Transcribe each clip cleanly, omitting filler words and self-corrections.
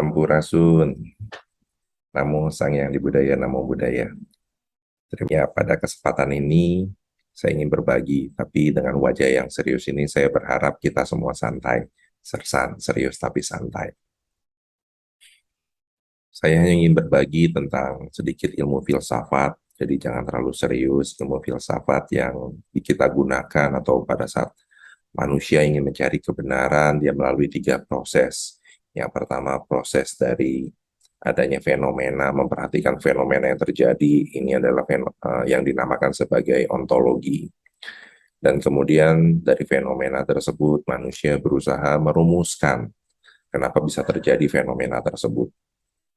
Sampurasun, Namo Sang Yang Dibudaya, Namo Buddhaya. Pada kesempatan ini saya ingin berbagi, tapi dengan wajah yang serius ini saya berharap kita semua santai, serius tapi santai. Saya hanya ingin berbagi tentang sedikit ilmu filsafat, jadi jangan terlalu serius. Ilmu filsafat yang kita gunakan atau pada saat manusia ingin mencari kebenaran, dia melalui 3 proses. Yang pertama, proses dari adanya fenomena, memperhatikan fenomena yang terjadi. Ini adalah yang dinamakan sebagai ontologi. Dan kemudian dari fenomena tersebut, manusia berusaha merumuskan kenapa bisa terjadi fenomena tersebut.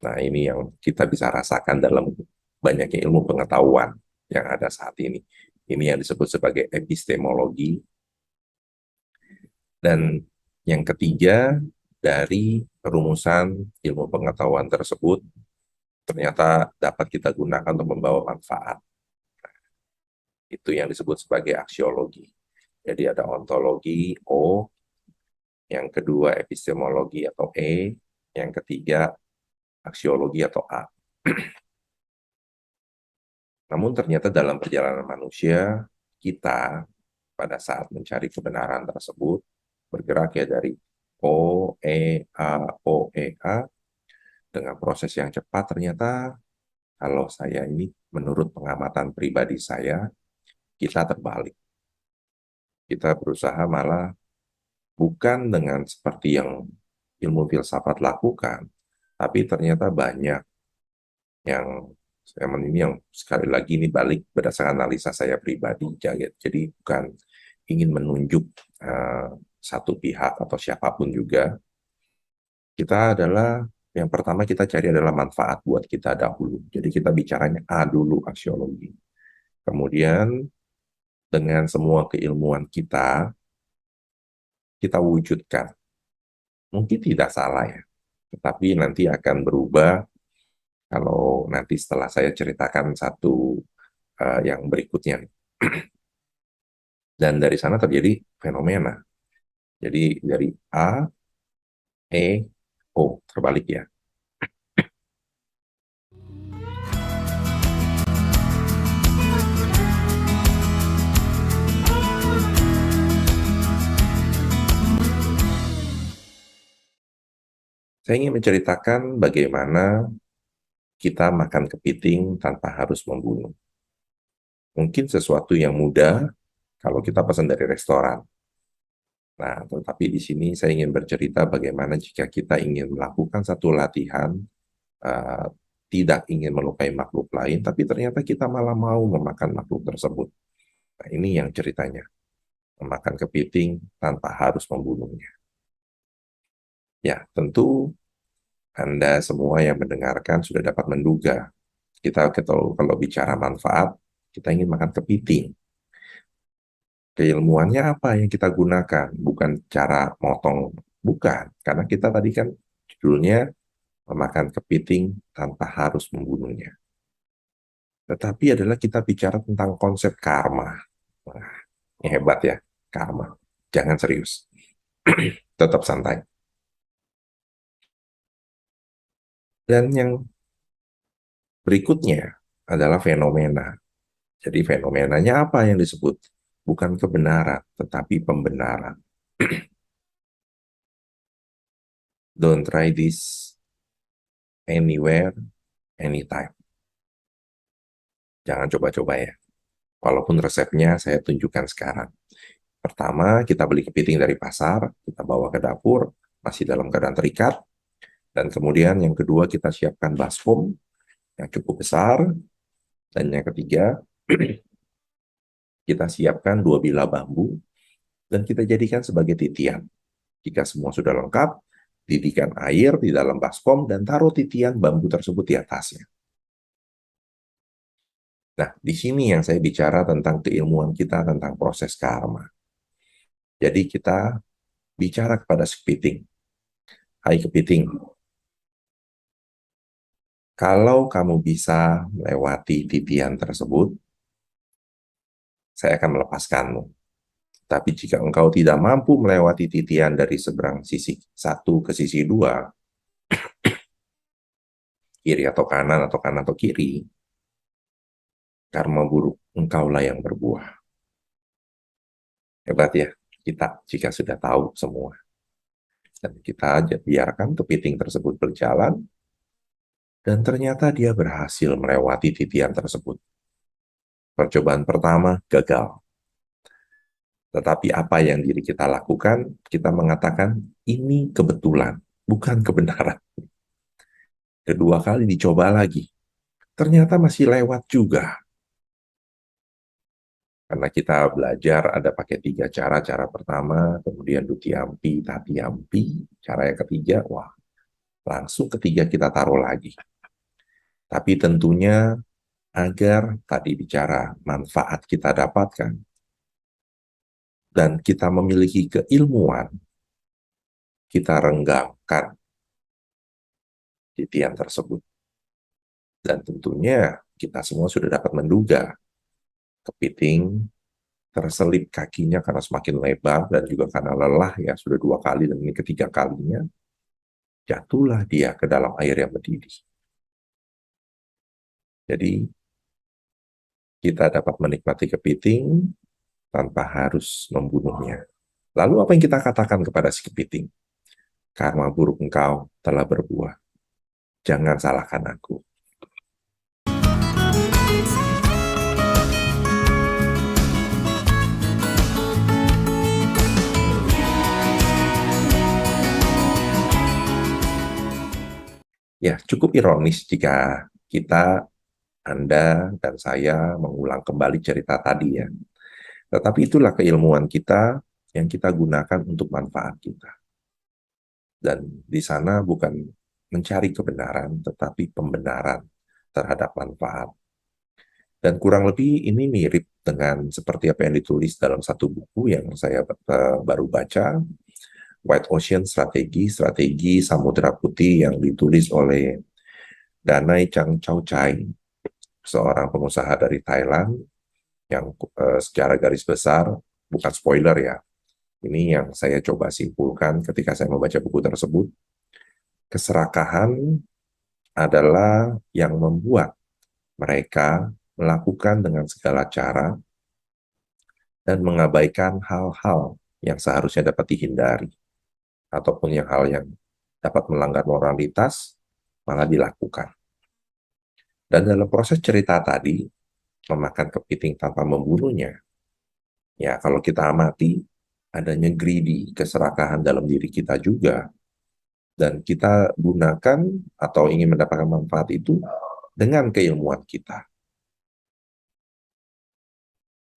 Nah, ini yang kita bisa rasakan dalam banyaknya ilmu pengetahuan yang ada saat ini. Ini yang disebut sebagai epistemologi. Dan yang ketiga, dari rumusan ilmu pengetahuan tersebut, ternyata dapat kita gunakan untuk membawa manfaat. Itu yang disebut sebagai aksiologi. Jadi ada ontologi, O, yang kedua epistemologi atau E, yang ketiga aksiologi atau A. Namun ternyata dalam perjalanan manusia, kita pada saat mencari kebenaran tersebut, bergerak ya dari O, E, A, O, E, A, dengan proses yang cepat ternyata kalau saya ini menurut pengamatan pribadi saya, kita terbalik. Kita berusaha malah bukan dengan seperti yang ilmu filsafat lakukan, tapi ternyata banyak yang ini yang sekali lagi ini balik berdasarkan analisa saya pribadi. Jadi bukan ingin menunjuk satu pihak atau siapapun juga. Kita adalah yang pertama kita cari adalah manfaat buat kita dahulu. Jadi kita bicaranya A dulu, aksiologi. Kemudian dengan semua keilmuan kita wujudkan. Mungkin tidak salah ya, tetapi nanti akan berubah kalau nanti setelah saya ceritakan satu yang berikutnya. Dan dari sana terjadi fenomena. Jadi dari A, E, O, terbalik ya. Saya ingin menceritakan bagaimana kita makan kepiting tanpa harus membunuh. Mungkin sesuatu yang mudah kalau kita pesan dari restoran. Nah, tetapi di sini saya ingin bercerita bagaimana jika kita ingin melakukan satu latihan, uh, tidak ingin melukai makhluk lain, tapi ternyata kita malah mau memakan makhluk tersebut. Nah, ini yang ceritanya. Memakan kepiting tanpa harus membunuhnya. Ya, tentu Anda semua yang mendengarkan sudah dapat menduga. Kalau bicara manfaat, kita ingin makan kepiting. Keilmuannya apa yang kita gunakan? Bukan cara motong, bukan. Karena kita tadi kan judulnya memakan kepiting tanpa harus membunuhnya. Tetapi adalah kita bicara tentang konsep karma. Nah, ini hebat ya, karma. Jangan serius. Tetap santai. Dan yang berikutnya adalah fenomena. Jadi fenomenanya apa yang disebut? Bukan kebenaran, tetapi pembenaran. Don't try this anywhere, anytime. Jangan coba-coba ya. Walaupun resepnya saya tunjukkan sekarang. Pertama, kita beli kepiting dari pasar, kita bawa ke dapur, masih dalam keadaan terikat. Dan kemudian yang kedua, kita siapkan baskom yang cukup besar. Dan yang ketiga, kita siapkan 2 bilah bambu, dan kita jadikan sebagai titian. Jika semua sudah lengkap, didihkan air di dalam baskom, dan taruh titian bambu tersebut di atasnya. Nah, di sini yang saya bicara tentang keilmuan kita tentang proses karma. Jadi kita bicara kepada kepiting. Hai kepiting, kalau kamu bisa melewati titian tersebut, saya akan melepaskanmu. Tapi jika engkau tidak mampu melewati titian dari seberang sisi 1 ke sisi 2, kiri atau kanan atau kiri, karma buruk engkaulah yang berbuah. Hebat ya, kita jika sudah tahu semua. Dan kita biarkan kepiting tersebut berjalan, dan ternyata dia berhasil melewati titian tersebut. Percobaan pertama gagal. Tetapi apa yang diri kita lakukan, kita mengatakan ini kebetulan, bukan kebenaran. Kedua kali dicoba lagi, ternyata masih lewat juga. Karena kita belajar ada pakai 3 cara. Cara pertama, kemudian dutiampi, tatiampi. Cara yang ketiga, wah, langsung ketiga kita taruh lagi. Tapi tentunya agar tadi bicara manfaat kita dapatkan, dan kita memiliki keilmuan, kita renggangkan titian tersebut. Dan tentunya kita semua sudah dapat menduga kepiting terselip kakinya karena semakin lebar dan juga karena lelah ya, sudah 2 kali dan ini ketiga kalinya, jatuhlah dia ke dalam air yang mendidih. Jadi kita dapat menikmati kepiting tanpa harus membunuhnya. Lalu apa yang kita katakan kepada si kepiting? Karma buruk engkau telah berbuah. Jangan salahkan aku. Ya, cukup ironis jika kita, Anda, dan saya mengulang kembali cerita tadi ya. Tetapi itulah keilmuan kita yang kita gunakan untuk manfaat kita. Dan di sana bukan mencari kebenaran, tetapi pembenaran terhadap manfaat. Dan kurang lebih ini mirip dengan seperti apa yang ditulis dalam satu buku yang saya baru baca, White Ocean Strategy, Strategi Samudra Putih, yang ditulis oleh Danai Changchauchai, seorang pengusaha dari Thailand, yang secara garis besar, bukan spoiler ya, ini yang saya coba simpulkan ketika saya membaca buku tersebut, keserakahan adalah yang membuat mereka melakukan dengan segala cara dan mengabaikan hal-hal yang seharusnya dapat dihindari, ataupun hal yang dapat melanggar moralitas, malah dilakukan. Dan dalam proses cerita tadi, memakan kepiting tanpa membunuhnya, ya kalau kita amati, adanya greedy, keserakahan dalam diri kita juga. Dan kita gunakan atau ingin mendapatkan manfaat itu dengan keilmuan kita.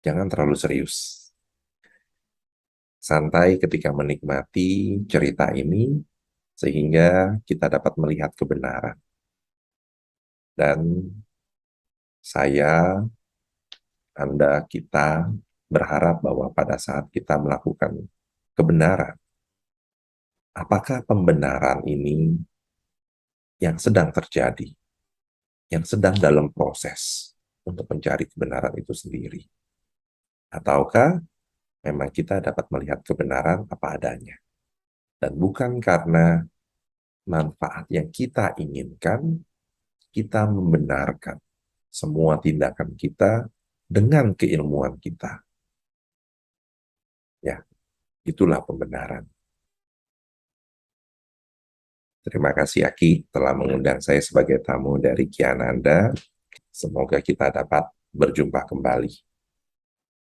Jangan terlalu serius. Santai ketika menikmati cerita ini, sehingga kita dapat melihat kebenaran. Dan saya, Anda, kita berharap bahwa pada saat kita melakukan kebenaran, apakah pembenaran ini yang sedang terjadi, yang sedang dalam proses untuk mencari kebenaran itu sendiri? Ataukah memang kita dapat melihat kebenaran apa adanya? Dan bukan karena manfaat yang kita inginkan, kita membenarkan semua tindakan kita dengan keilmuan kita. Ya, itulah pembenaran. Terima kasih Aki telah mengundang saya sebagai tamu dari Kiananda. Semoga kita dapat berjumpa kembali.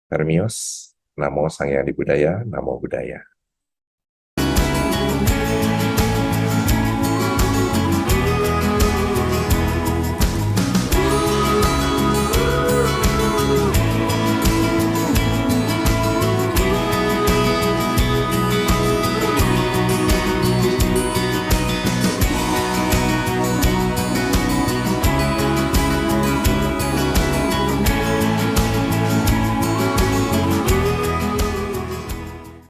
Permios, Namo Sang Hyang Adibudaya, Namo Buddhaya.